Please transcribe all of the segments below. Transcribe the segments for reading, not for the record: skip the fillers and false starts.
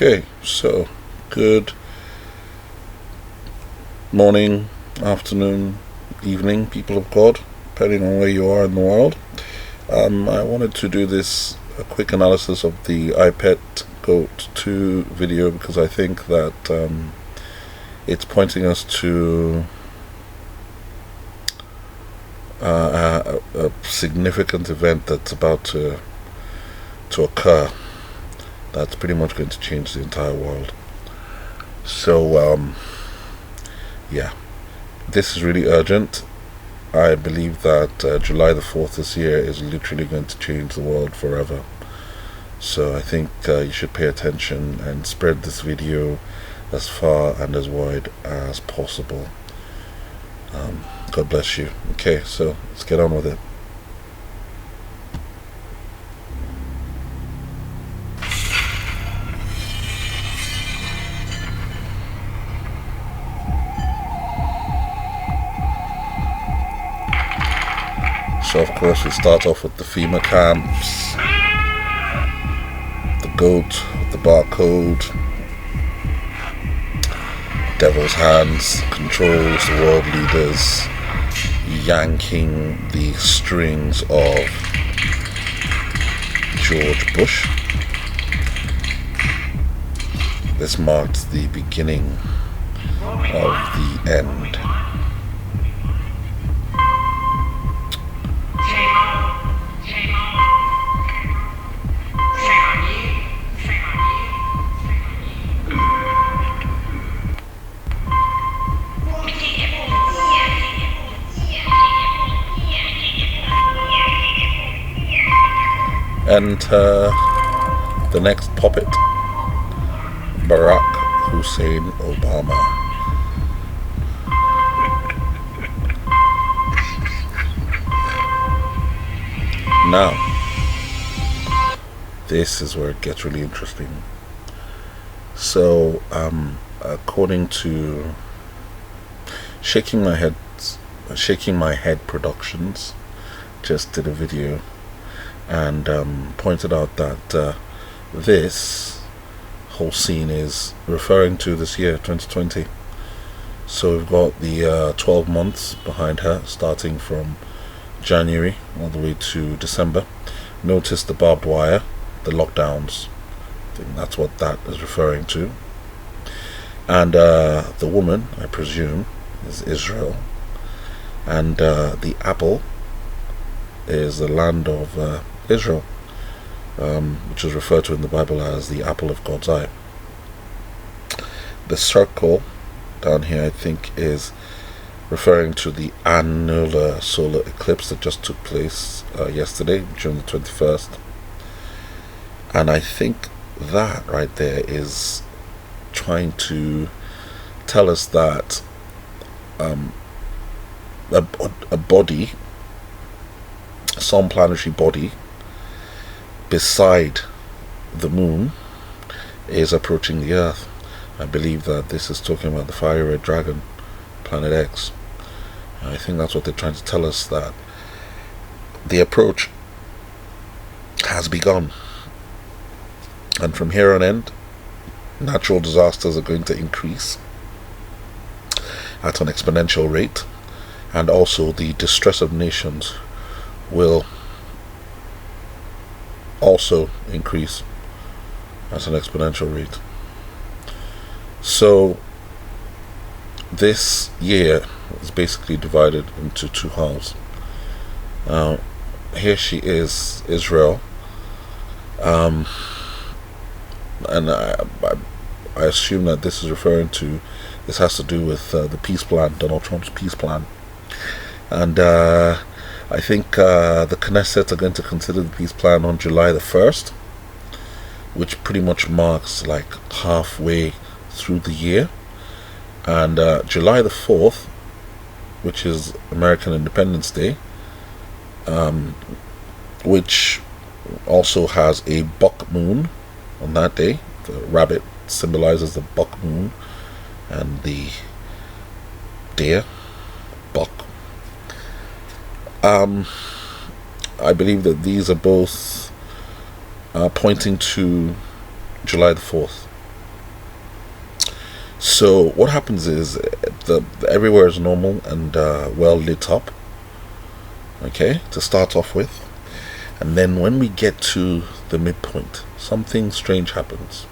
Okay, so good morning, afternoon, evening, people of God, depending on where you are in the world. I wanted to do a quick analysis of the iPad Goat 2 video because I think that it's pointing us to a significant event that's about to occur. That's pretty much going to change the entire world. So, yeah, this is really urgent. I believe that July the 4th this year is literally going to change the world forever. So I think you should pay attention and spread this video as far and as wide as possible. God bless you. Okay, so let's get on with it. So of course we start off with the FEMA camps, the goat, the barcode, devil's hands controls the world leaders, yanking the strings of George Bush. This marks the beginning of the end. Enter the next puppet, Barack Hussein Obama. Now, this is where it gets really interesting. So, according to Shaking My Head Productions, just did a video and pointed out that this whole scene is referring to this year 2020. So we've got the 12 months behind her, starting from January all the way to December. Notice the barbed wire, the lockdowns. I think that's what that is referring to. And the woman, I presume, is Israel, and the apple is the land of Israel, which is referred to in the Bible as the apple of God's eye. The circle down here, I think, is referring to the annular solar eclipse that just took place yesterday, June the 21st. And I think that right there is trying to tell us that a body, some planetary body beside the moon is approaching the Earth. I believe that this is talking about the fiery red dragon, Planet X. I think that's what they're trying to tell us, that the approach has begun, and from here on end natural disasters are going to increase at an exponential rate, and also the distress of nations will also increase at an exponential rate. So this year is basically divided into two halves. Here she is, Israel, and I assume that this has to do with the peace plan, Donald Trump's peace plan. And I think the Knesset are going to consider the peace plan on July the 1st, which pretty much marks like halfway through the year. And July the 4th, which is American Independence Day, which also has a buck moon on that day. The rabbit symbolizes the buck moon, and the deer, buck. I believe that these are both pointing to July the 4th. So what happens is everywhere is normal and well lit up, okay, to start off with. And then when we get to the midpoint, something strange happens.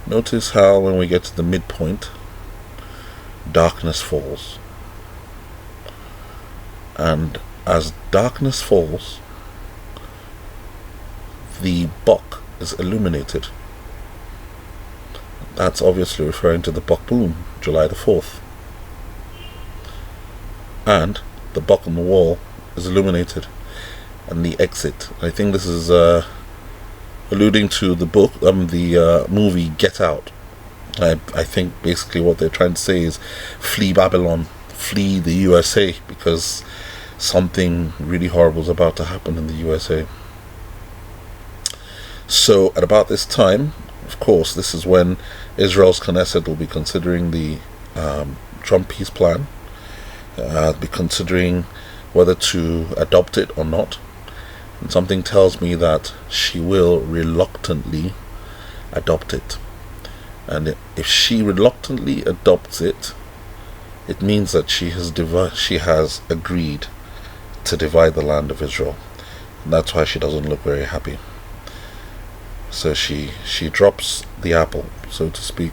Notice how when we get to the midpoint, darkness falls. And as darkness falls, the buck is illuminated. That's obviously referring to the buck boom, July the 4th. And the buck on the wall is illuminated. And the exit. I think this is alluding to the book, the movie Get Out. I think basically what they're trying to say is flee Babylon, flee the USA, because something really horrible is about to happen in the USA. So at about this time, of course, this is when Israel's Knesset will be considering the Trump peace plan, be considering whether to adopt it or not. And something tells me that she will reluctantly adopt it. And if she reluctantly adopts it, it means that she has agreed to divide the land of Israel. And that's why she doesn't look very happy. So she drops the apple, so to speak.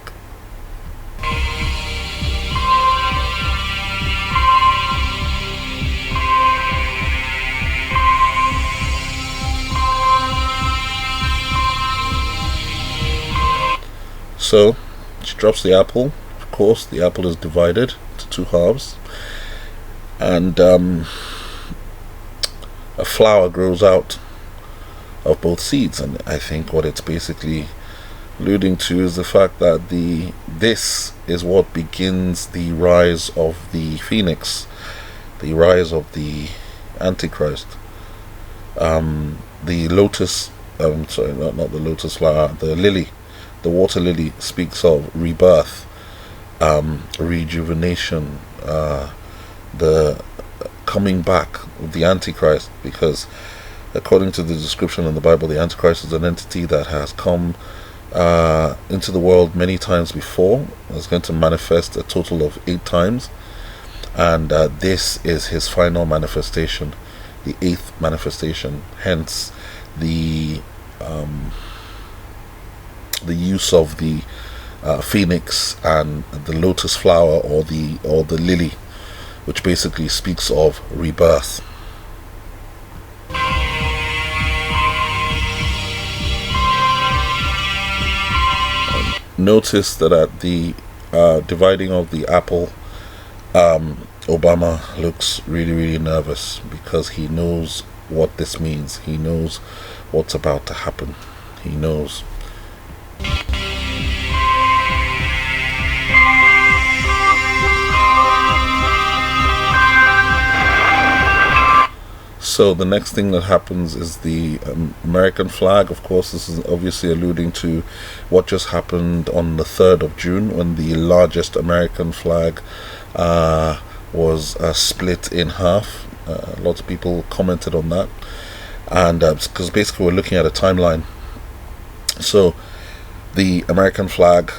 So she drops the apple. Of course, the apple is divided to two halves, and a flower grows out of both seeds. And I think what it's basically alluding to is the fact that this is what begins the rise of the phoenix, the rise of the Antichrist. The lotus, sorry, not the lotus flower, the lily. The water lily speaks of rebirth, rejuvenation, the coming back of the Antichrist, because according to the description in the Bible, the Antichrist is an entity that has come into the world many times before. It's going to manifest a total of 8 times, and this is his final manifestation, the 8th manifestation. Hence the use of the phoenix and the lotus flower, or the lily, which basically speaks of rebirth. Notice that at the dividing of the apple, Obama looks really, really nervous, because he knows what this means. He knows what's about to happen. He knows. So the next thing that happens is the American flag. Of course, this is obviously alluding to what just happened on the 3rd of June, when the largest American flag was split in half. Lots of people commented on that, and because basically we're looking at a timeline. So the American flag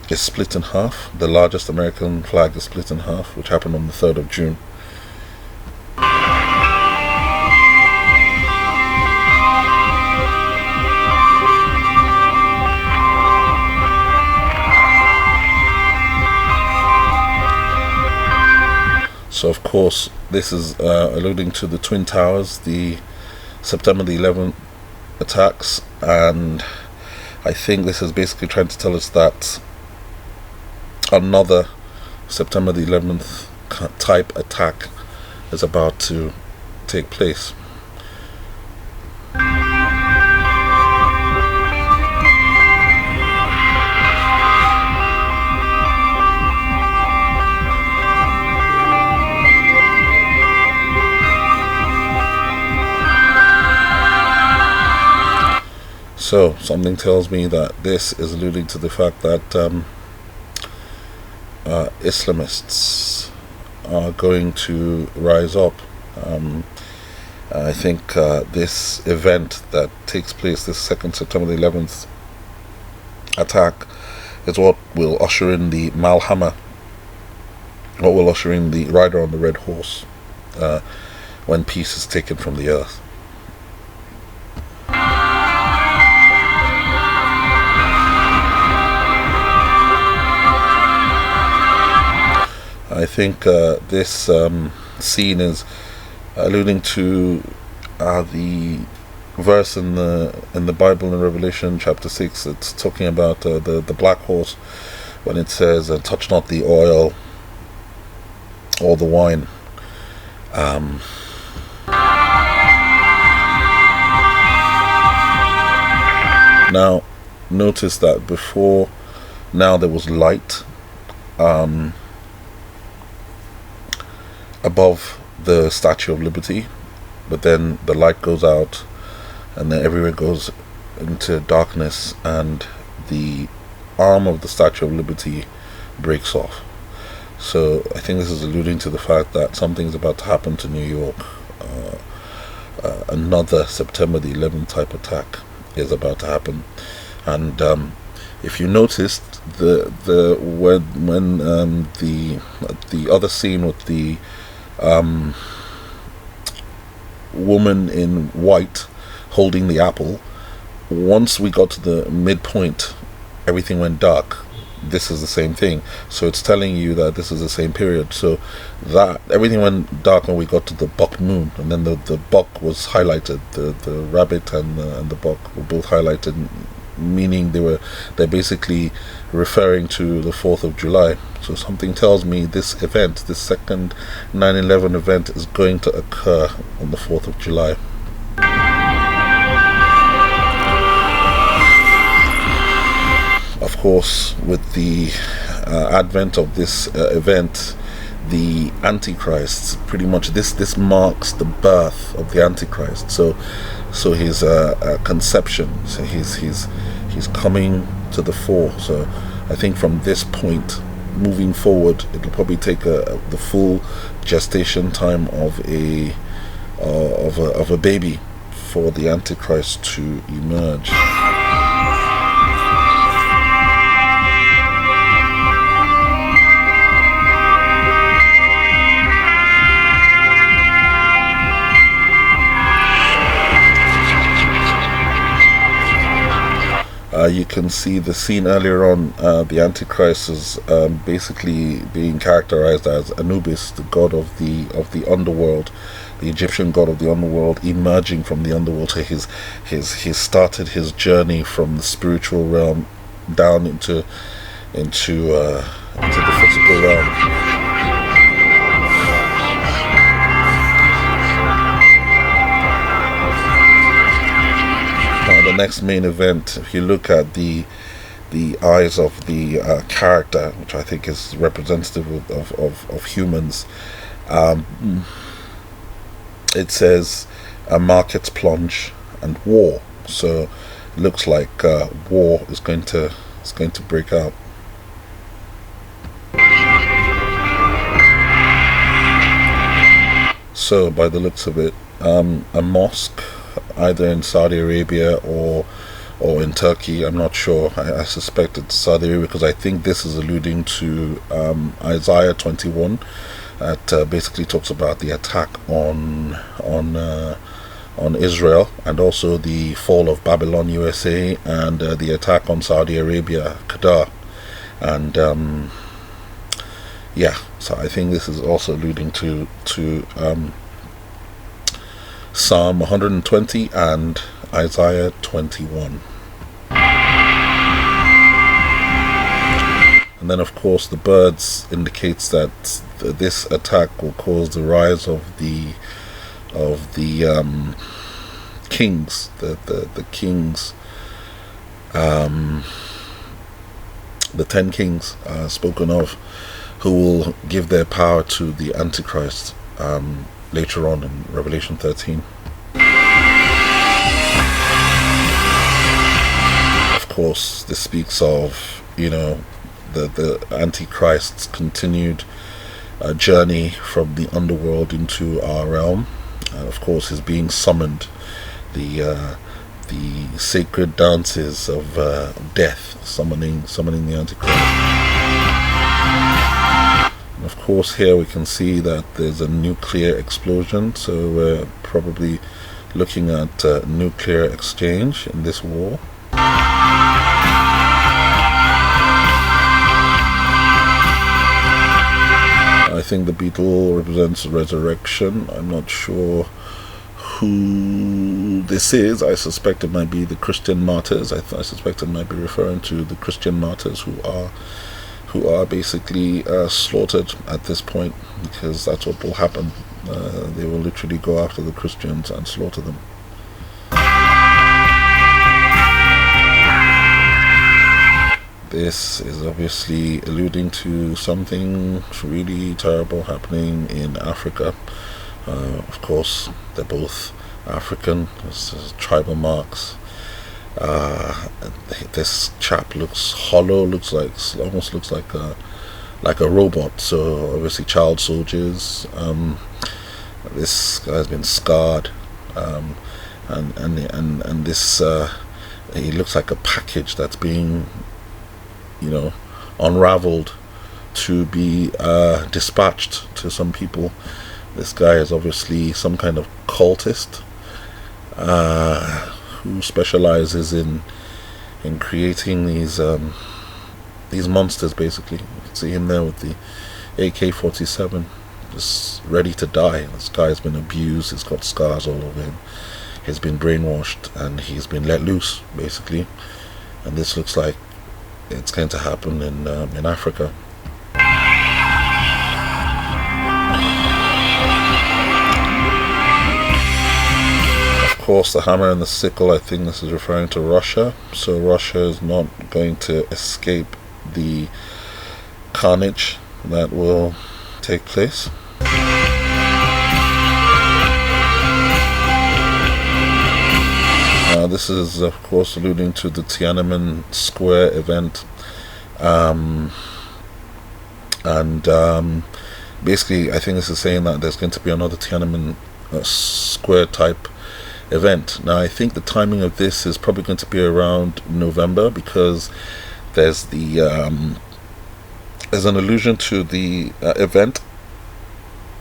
is split in half. The largest American flag is split in half, which happened on the 3rd of June. So of course this is alluding to the Twin Towers, the September the 11th attacks, and I think this is basically trying to tell us that another September the 11th type attack is about to take place. So something tells me that this is alluding to the fact that Islamists are going to rise up. I think this event that takes place, this 2nd September the 11th attack, is what will usher in the Malhama, what will usher in the rider on the red horse, when peace is taken from the earth. I think this scene is alluding to the verse in the Bible in Revelation chapter 6. It's talking about the black horse, when it says, "Touch not the oil or the wine." Now, notice that before now there was light above the Statue of Liberty, but then the light goes out and then everywhere goes into darkness, and the arm of the Statue of Liberty breaks off. So I think this is alluding to the fact that something's about to happen to New York. Another September the 11th type attack is about to happen. And if you noticed, when the other scene with the woman in white holding the apple, once we got to the midpoint, everything went dark. This is the same thing, so it's telling you that this is the same period. So that everything went dark when we got to the buck moon, and then the buck was highlighted. The rabbit and the buck were both highlighted, meaning they're basically referring to the 4th of July. So something tells me this event, this second 9/11 event, is going to occur on the 4th of July. Of course, with the advent of this event, the Antichrist, pretty much this marks the birth of the Antichrist. So his conception, so he's coming to the fore. So I think from this point moving forward, it'll probably take the full gestation time of a baby for the Antichrist to emerge. You can see the scene earlier on. The Antichrist is basically being characterized as Anubis, the god of the underworld, the Egyptian god of the underworld, emerging from the underworld. So he's started his journey from the spiritual realm down into the physical realm. The next main event, if you look at the eyes of the character, which I think is representative of humans, it says markets plunge and war. So it looks like war is going to break out. So by the looks of it, a mosque, either in Saudi Arabia or in Turkey, I'm not sure. I suspect it's Saudi Arabia, because I think this is alluding to Isaiah 21, that basically talks about the attack on Israel, and also the fall of Babylon USA, and the attack on Saudi Arabia, Qatar, and yeah. So I think this is also alluding to Psalm 120 and Isaiah 21. And then of course the birds indicates that this attack will cause the rise of the kings, the kings, the 10 kings spoken of, who will give their power to the Antichrist later on in Revelation 13. Of course, this speaks of, the Antichrist's continued journey from the underworld into our realm, and of course he's being summoned. The sacred dances of death, summoning the Antichrist. And of course, here we can see that there's a nuclear explosion, so we're probably looking at nuclear exchange in this war. I think the beetle represents resurrection. I'm not sure who this is. I suspect it might be the Christian martyrs. I suspect it might be referring to the Christian martyrs who are basically slaughtered at this point, because that's what will happen. They will literally go after the Christians and slaughter them. This is obviously alluding to something really terrible happening in Africa. Of course, they're both African. This is tribal marks. This chap looks hollow. Almost looks like a robot. So obviously, child soldiers. This guy's been scarred, and this he looks like a package that's being, unraveled to be dispatched to some people. This guy is obviously some kind of cultist who specializes in creating these monsters. Basically, you can see him there with the AK-47, just ready to die. This guy's been abused. He's got scars all over him. He's been brainwashed and he's been let loose, basically. And this looks like it's going to happen in Africa. Of course, the hammer and the sickle, I think this is referring to Russia. So Russia is not going to escape the carnage that will take place. This is, of course, alluding to the Tiananmen Square event, basically, I think this is saying that there's going to be another Tiananmen Square type event. Now, I think the timing of this is probably going to be around November, because there's an allusion to the event,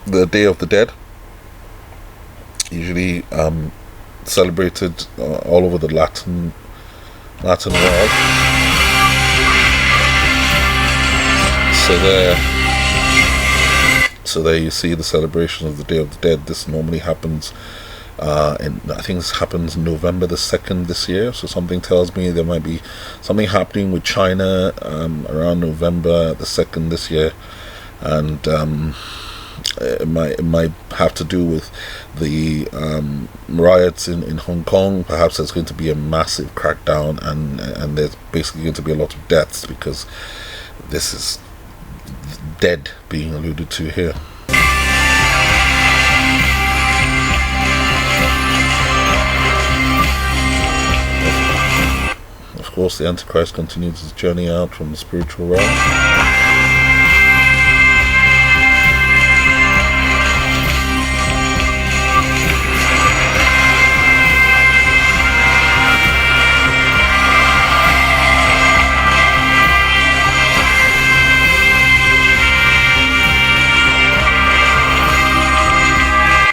the Day of the Dead, usually celebrated all over the Latin world. So there you see the celebration of the Day of the Dead. This normally happens and I think this happens November the 2nd this year. So something tells me there might be something happening with China around November the 2nd this year, and it might have to do with the riots in Hong Kong. Perhaps there's going to be a massive crackdown, and there's basically going to be a lot of deaths, because this is dead being alluded to here. Of course, the Antichrist continues his journey out from the spiritual realm.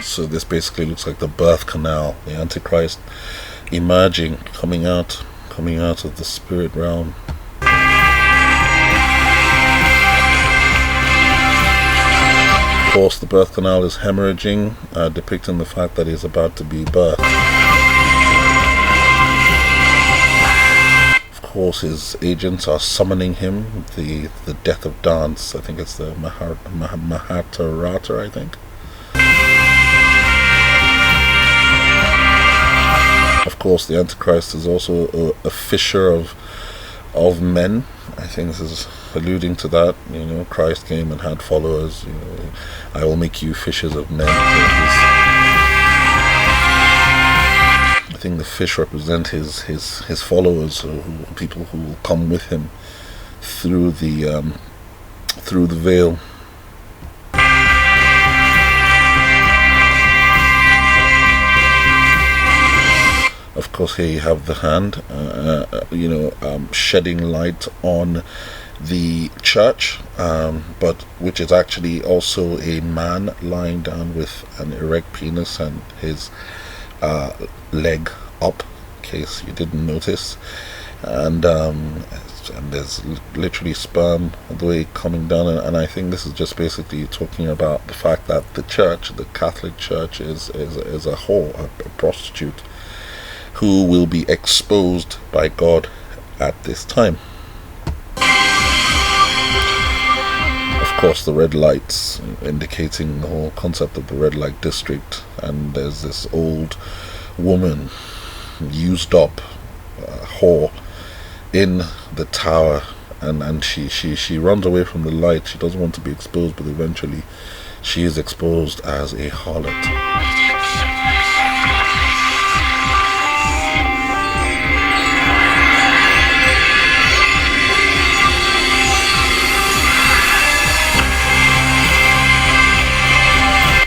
So this basically looks like the birth canal, the Antichrist emerging, coming out of the spirit realm. Of course, the birth canal is hemorrhaging, depicting the fact that he's about to be birthed. Of course, his agents are summoning him, the death of dance. I think it's the Mahatarata, I think. Of course, the Antichrist is also a fisher of men. I think this is alluding to that. Christ came and had followers. I will make you fishers of men. I think the fish represent his followers, people who will come with him through the veil. course, here you have the hand, shedding light on the church, but which is actually also a man lying down with an erect penis and his leg up, in case you didn't notice, and there's literally sperm all the way coming down, and I think this is just basically talking about the fact that the church, the Catholic Church, is a whore, a prostitute, who will be exposed by God at this time. Of course, the red lights indicating the whole concept of the red light district, and there's this old woman, used up whore, in the tower, and she runs away from the light. She doesn't want to be exposed, but eventually she is exposed as a harlot.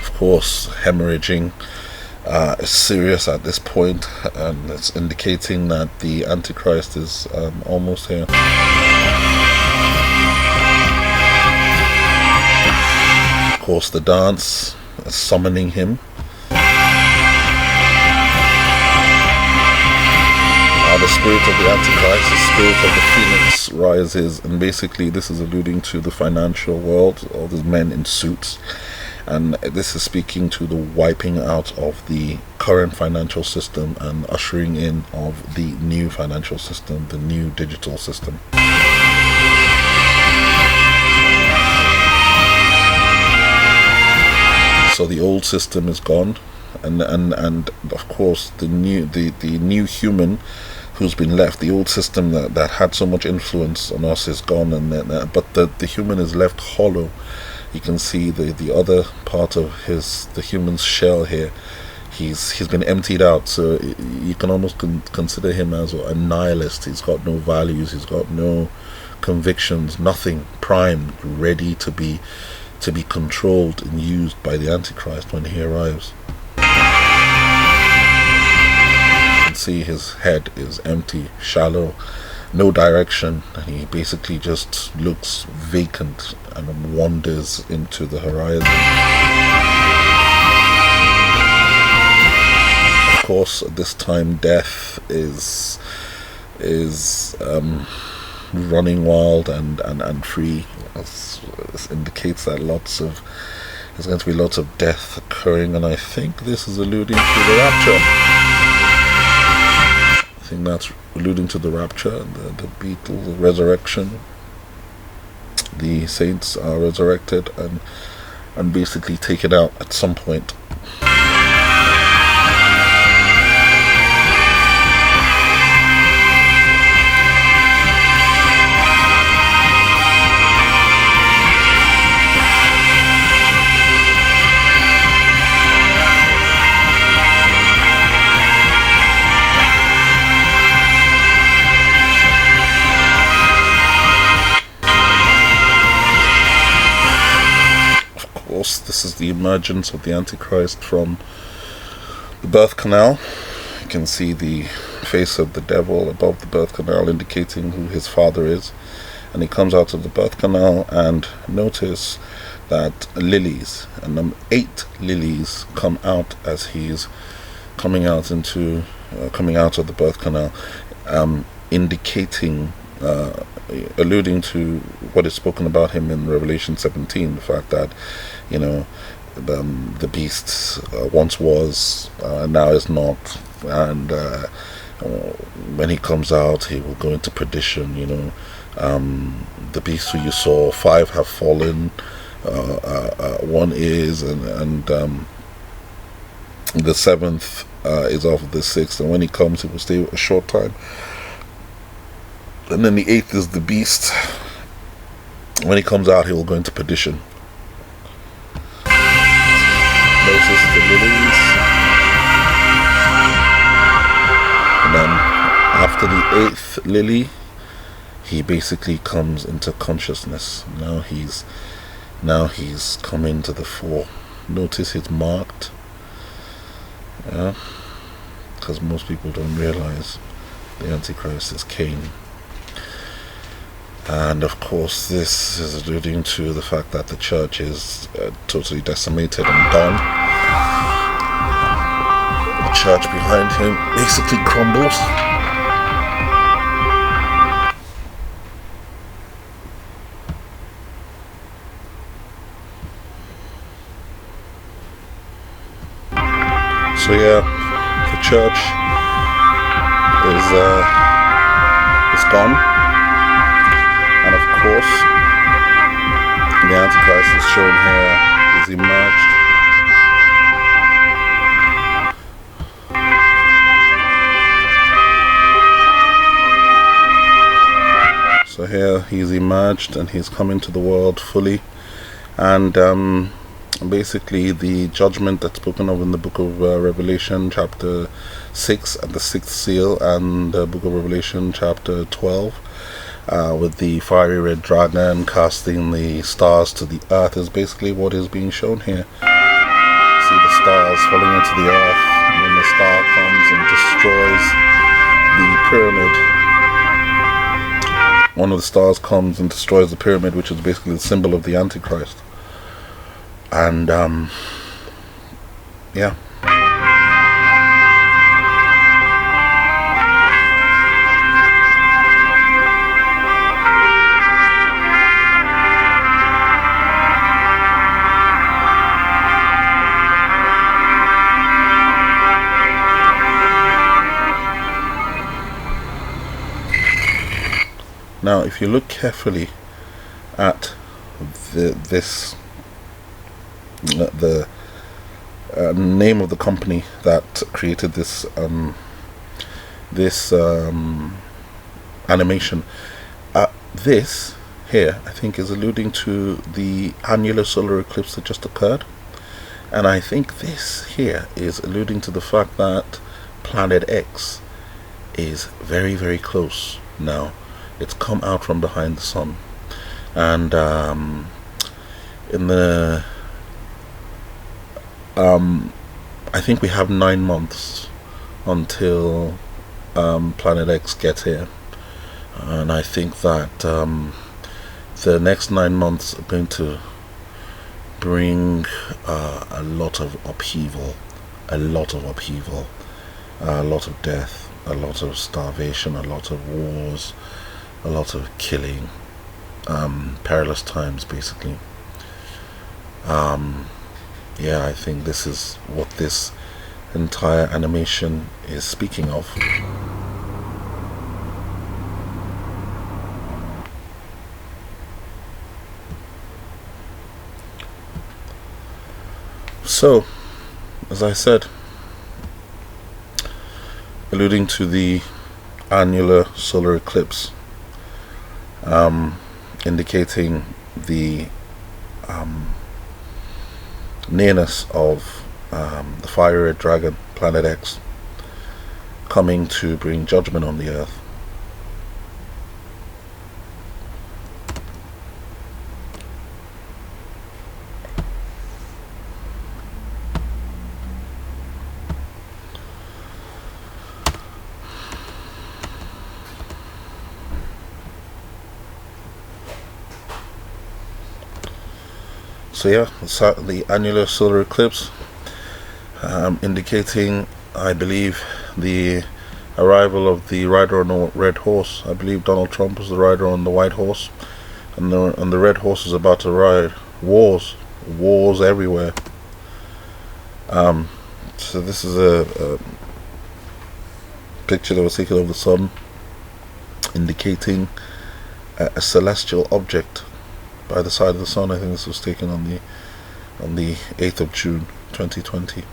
Of course, hemorrhaging is serious at this point, and it's indicating that the Antichrist is almost here. Of course, the dance is summoning him. The spirit of the Antichrist, the spirit of the Phoenix rises, and basically this is alluding to the financial world, all these men in suits. And this is speaking to the wiping out of the current financial system and ushering in of the new financial system, the new digital system. So the old system is gone, and of course the new human who's been left. The old system that had so much influence on us is gone, but the human is left hollow. You can see the other part of the human's shell here. He's been emptied out, so you can almost consider him as a nihilist. He's got no values, he's got no convictions, nothing, primed, ready to be controlled and used by the Antichrist when he arrives. You can see his head is empty, shallow, no direction, and he basically just looks vacant and wanders into the horizon. Of course, at this time death is running wild and free. This indicates that there's going to be lots of death occurring, and I think this is alluding to the rapture. I think that's alluding to the rapture, the beetle, the resurrection. The saints are resurrected and basically taken out at some point. This is the emergence of the Antichrist from the birth canal. You can see the face of the devil above the birth canal, indicating who his father is. And he comes out of the birth canal, and notice that lilies, and 8 lilies come out as he's coming out of the birth canal, indicating, alluding to what is spoken about him in Revelation 17, the fact that the beast once was, now is not, and when he comes out, he will go into perdition. The beast who you saw, 5 have fallen, 1 is, and the 7th is of the 6th, and when he comes, he will stay a short time. And then the 8th is the beast. When he comes out, he will go into perdition. Notice the lilies. And then after the 8th lily, he basically comes into consciousness. Now he's come into the fore. Notice it's marked. Yeah. because most people don't realize the Antichrist is Cain. And of course this is alluding to the fact that the church is totally decimated and done. The church behind him basically crumbles. So yeah, the church is gone, and of course the Antichrist is shown here. He's emerged. So here he's emerged and he's come into the world fully, and basically the judgment that's spoken of in the book of Revelation chapter 6 and the 6th seal, and the book of Revelation chapter 12 with the fiery red dragon casting the stars to the earth is basically what is being shown here. See the stars falling into the earth, and when the star comes and destroys the pyramid, one of the stars comes and destroys the pyramid, which is basically the symbol of the Antichrist. And yeah. Now if you look carefully at the name of the company that created this animation, this here I think is alluding to the annular solar eclipse that just occurred, and I think this here is alluding to the fact that planet X is very, very close now. It's come out from behind the sun, and in the I think we have 9 months until Planet X gets here, and I think that the next 9 months are going to bring a lot of upheaval, a lot of death, a lot of starvation, a lot of wars, a lot of killing, perilous times basically. Yeah, I think this is what this entire animation is speaking of. So, as I said, alluding to the annular solar eclipse, indicating the nearness of the fiery red dragon, Planet X, coming to bring judgment on the earth. So yeah, the annular solar eclipse, indicating, I believe, the arrival of the rider on the red horse. I believe Donald Trump was the rider on the white horse, and the red horse is about to ride. Wars everywhere. So this is a picture that was taken of the sun, indicating a celestial object by the side of the sun. I think this was taken on the 8th of June 2020.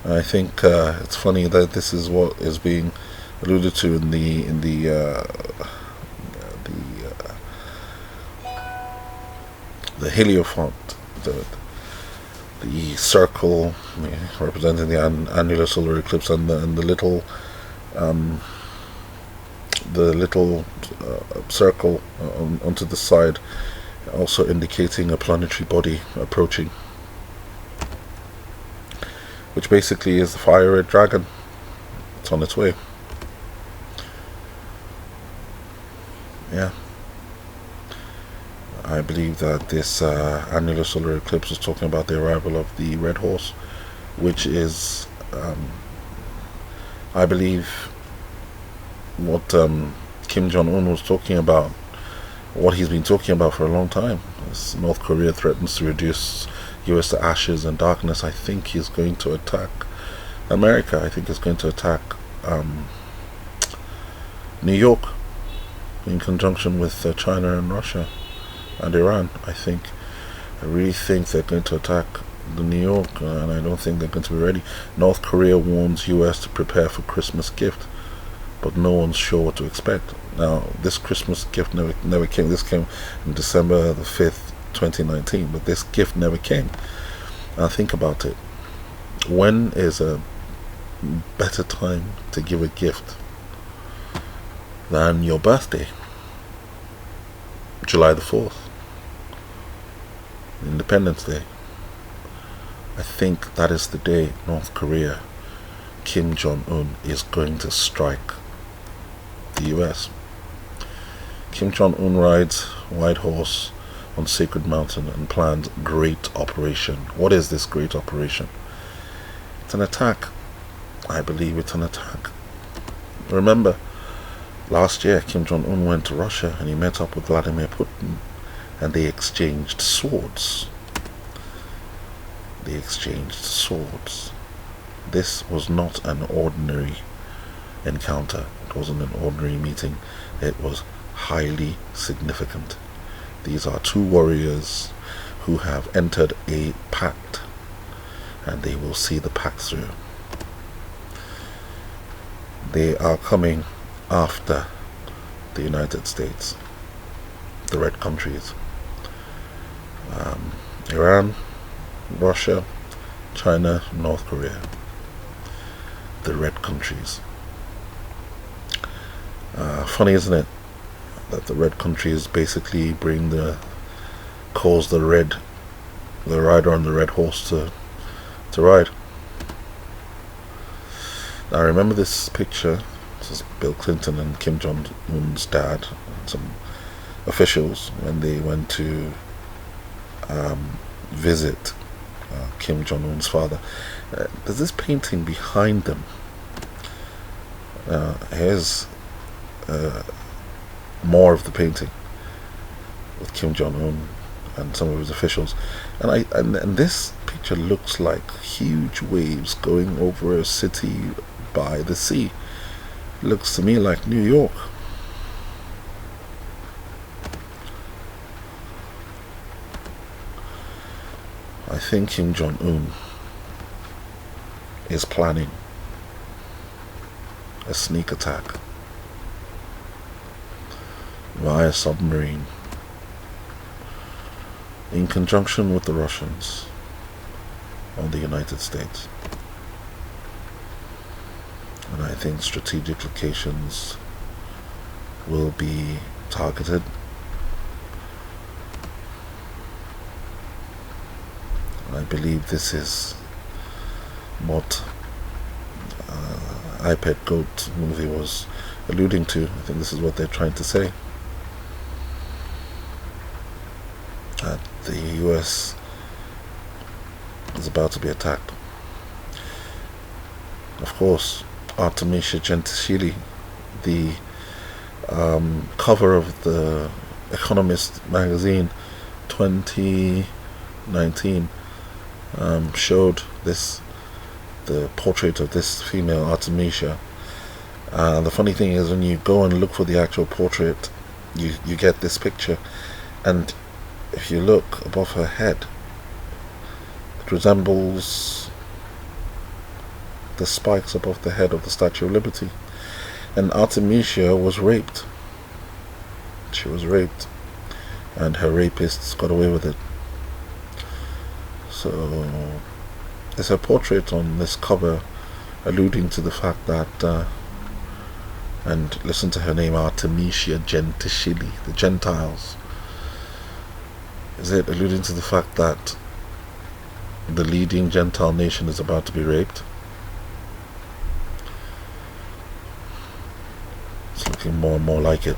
And I think it's funny that this is what is being alluded to in the heliofont, the circle representing the annular solar eclipse, and the little circle onto the side, also indicating a planetary body approaching, which basically is the fire red dragon. It's on its way. Yeah. I believe that this annular solar eclipse is talking about the arrival of the red horse, which is, I believe, what Kim Jong-un was talking about, what he's been talking about for a long time. As North Korea threatens to reduce US to ashes and darkness, I think he's going to attack America. I think he's going to attack New York in conjunction with China and Russia and Iran. I really think they're going to attack the New York, and I don't think they're going to be ready. North Korea warns US to prepare for Christmas gift, but no one's sure what to expect. Now, this Christmas gift never came. This came on December the 5th, 2019, but this gift never came. Now think about it. When is a better time to give a gift than your birthday? July the 4th, Independence Day. I think that is the day North Korea, Kim Jong-un, is going to strike the US. Kim Jong-un rides white horse on Sacred Mountain and plans great operation. What is this great operation? It's an attack. I believe it's an attack. Remember, last year Kim Jong-un went to Russia and he met up with Vladimir Putin and they exchanged swords. This was not an ordinary encounter. It wasn't an ordinary meeting. It was highly significant. These are two warriors who have entered a pact, and they will see the pact through. They are coming after the United States, the red countries, Iran, Russia, China, North Korea, the red countries. Funny, isn't it, that the red countries basically cause the rider on the red horse to ride. Now remember this picture. This is Bill Clinton and Kim Jong-un's dad and some officials when they went to visit Kim Jong-un's father. There's this painting behind them. Here's more of the painting with Kim Jong-un and some of his officials, and this picture looks like huge waves going over a city by the sea. It looks to me like New York. I think Kim Jong-un is planning a sneak attack via submarine in conjunction with the Russians on the United States. And I think strategic locations will be targeted. I believe this is what iPad Goat movie was alluding to. I think this is what they're trying to say. That the US is about to be attacked. Of course, Artemisia Gentishili, the cover of the Economist magazine 2019, showed the portrait of this female Artemisia. The funny thing is, when you go and look for the actual portrait, you get this picture, and if you look above her head, it resembles the spikes above the head of the Statue of Liberty. And Artemisia was raped. She was raped, and her rapists got away with it. So there's a portrait on this cover alluding to the fact that and listen to her name, Artemisia Gentishili, the Gentiles. Is it alluding to the fact that the leading Gentile nation is about to be raped? looking more and more like it.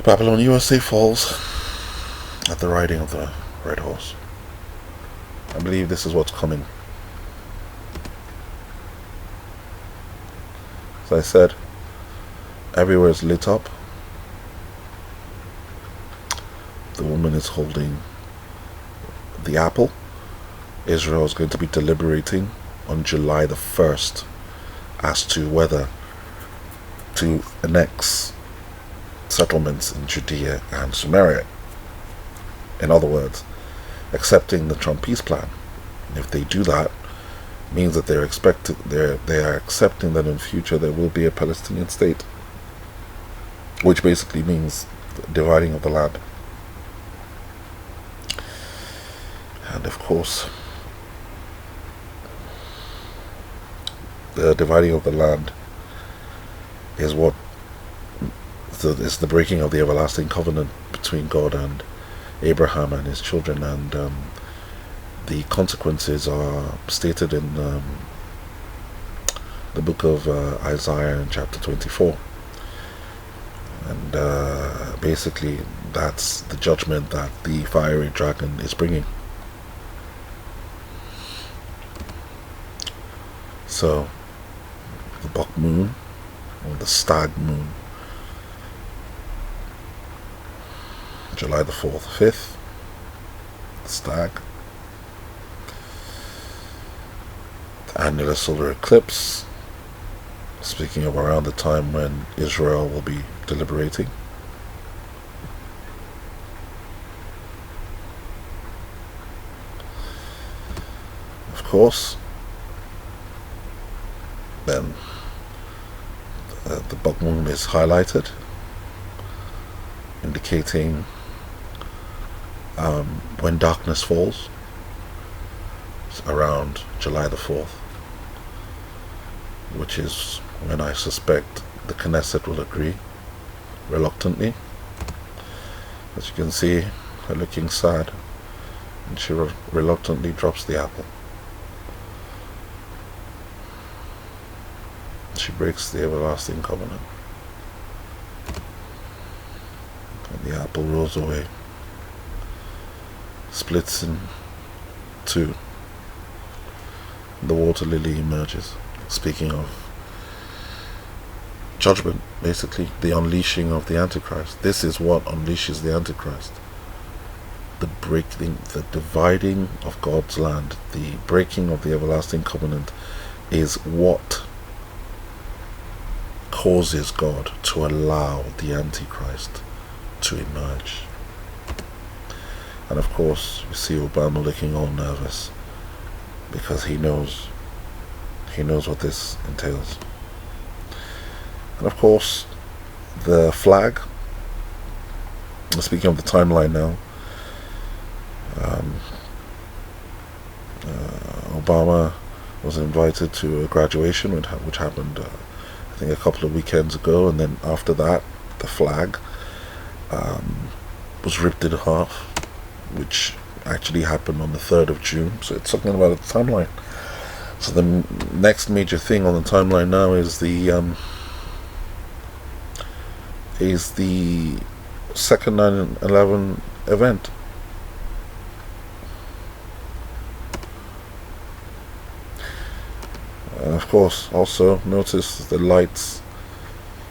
Babylon USA falls at the riding of the red horse. I believe this is what's coming. As I said, everywhere is lit up. The woman is holding the apple. Israel is going to be deliberating on July the 1st as to whether to annex settlements in Judea and Samaria. In other words, accepting the Trump peace plan. And if they do that, it means that they are accepting that in future there will be a Palestinian state, which basically means the dividing of the land. And of course, the dividing of the land is what is the breaking of the everlasting covenant between God and Abraham and his children, and the consequences are stated in the book of Isaiah in chapter 24. And basically that's the judgment that the fiery dragon is bringing. So the buck moon, or the stag moon, July the 4th, 5th, the stag, the annular solar eclipse, speaking of around the time when Israel will be deliberating. Of course, then the buck moon is highlighted, indicating when darkness falls. It's around July the 4th, which is when I suspect the Knesset will agree, reluctantly. As you can see, her looking sad, and she reluctantly drops the apple. She breaks the everlasting covenant, and the apple rolls away, splits in two. The water lily emerges, speaking of judgment, basically the unleashing of the Antichrist. This is what unleashes the Antichrist: the breaking, the dividing of God's land, the breaking of the everlasting covenant is what causes God to allow the Antichrist to emerge. And of course, you see Obama looking all nervous because he knows what this entails. And of course, the flag, speaking of the timeline now, Obama was invited to a graduation which happened I think a couple of weekends ago, and then after that the flag was ripped in half, which actually happened on the 3rd of June. So it's something about the timeline. So the next major thing on the timeline now is the second 9/11 event. And of course, also notice the lights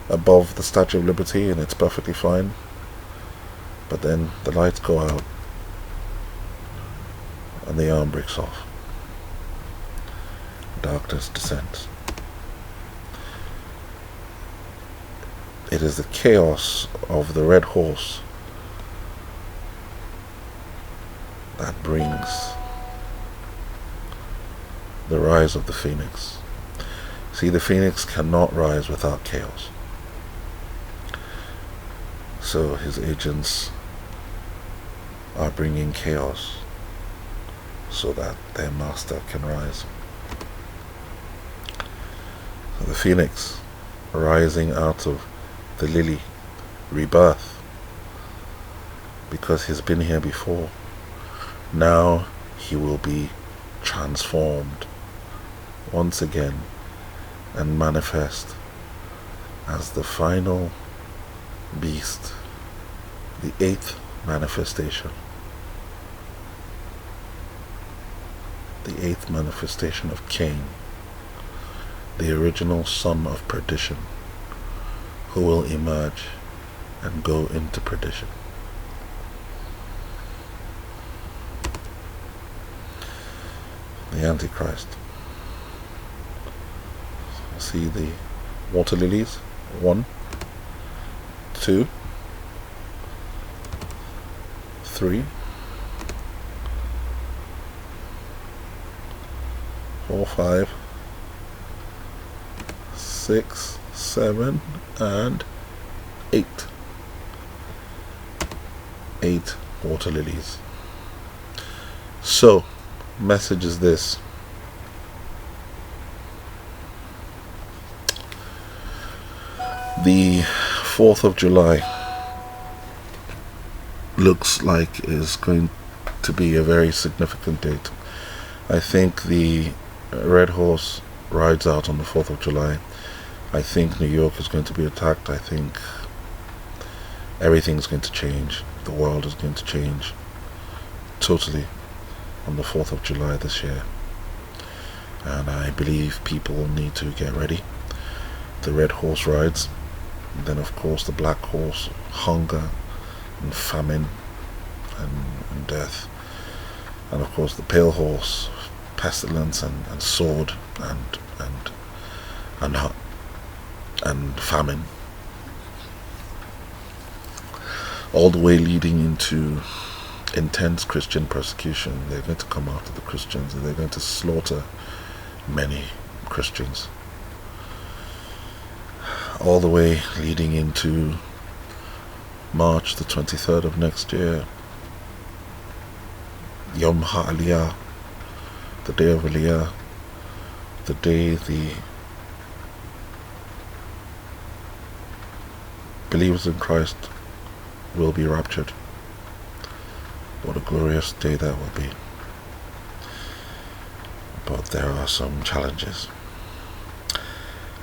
above the Statue of Liberty, and it's perfectly fine. But then the lights go out, and the arm breaks off. Darkness descends. It is the chaos of the red horse that brings the rise of the phoenix. See, the phoenix cannot rise without chaos. So his agents are bringing chaos so that their master can rise. So the phoenix rising out of the lily, rebirth, because he's been here before. Now he will be transformed once again and manifest as the final beast, the 8th manifestation. The 8th manifestation of Cain, the original son of perdition, who will emerge and go into perdition. The Antichrist. See the water lilies? 1, 2, 3, 4, 5, 6, 7, and 8. 8 water lilies. So, message is this. The 4th of July looks like is going to be a very significant date. I think the Red Horse rides out on the 4th of July. I think New York is going to be attacked. I think everything's going to change. The world is going to change totally on the 4th of July this year. And I believe people need to get ready. The Red Horse rides. Then of course the Black Horse, hunger and famine and death. And of course the Pale Horse, pestilence and sword and famine, all the way leading into intense Christian persecution. They're going to come after the Christians and they're going to slaughter many Christians, all the way leading into March the 23rd of next year, Yom HaAliyah, the day of Aliyah, the day the believers in Christ will be raptured. What a glorious day that will be. But there are some challenges.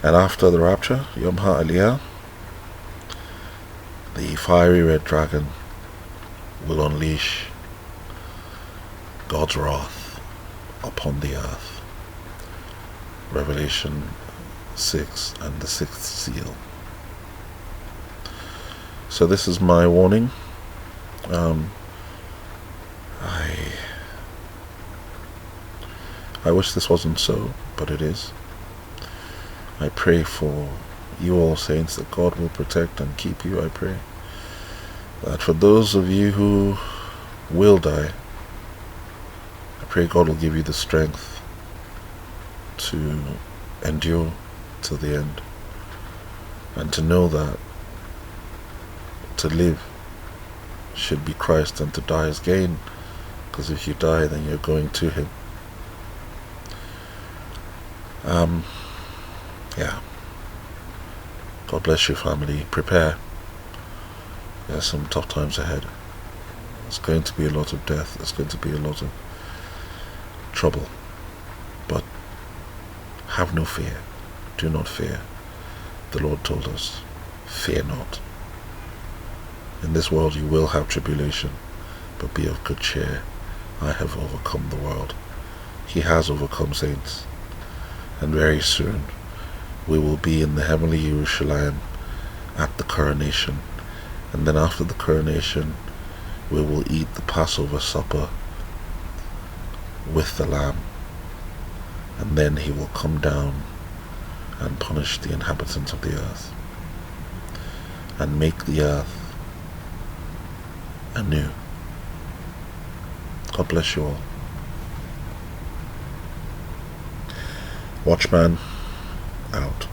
And after the rapture, Yom HaAliyah, the fiery red dragon will unleash God's wrath upon the earth. Revelation 6 and the 6th seal. So this is my warning. I wish this wasn't so, but it is. I pray for you all saints that God will protect and keep you. I pray that for those of you who will die, I pray God will give you the strength to endure till the end, and to know that to live should be Christ and to die is gain, because if you die then you're going to Him. Yeah. God bless you, family. Prepare. There's some tough times ahead. There's going to be a lot of death. There's going to be a lot of trouble. But have no fear. Do not fear. The Lord told us, fear not. In this world you will have tribulation, but be of good cheer. I have overcome the world. He has overcome, saints. And very soon we will be in the heavenly Jerusalem at the coronation. And then after the coronation we will eat the Passover supper with the Lamb. And then He will come down and punish the inhabitants of the earth and make the earth anew. God bless you all. Watchman out.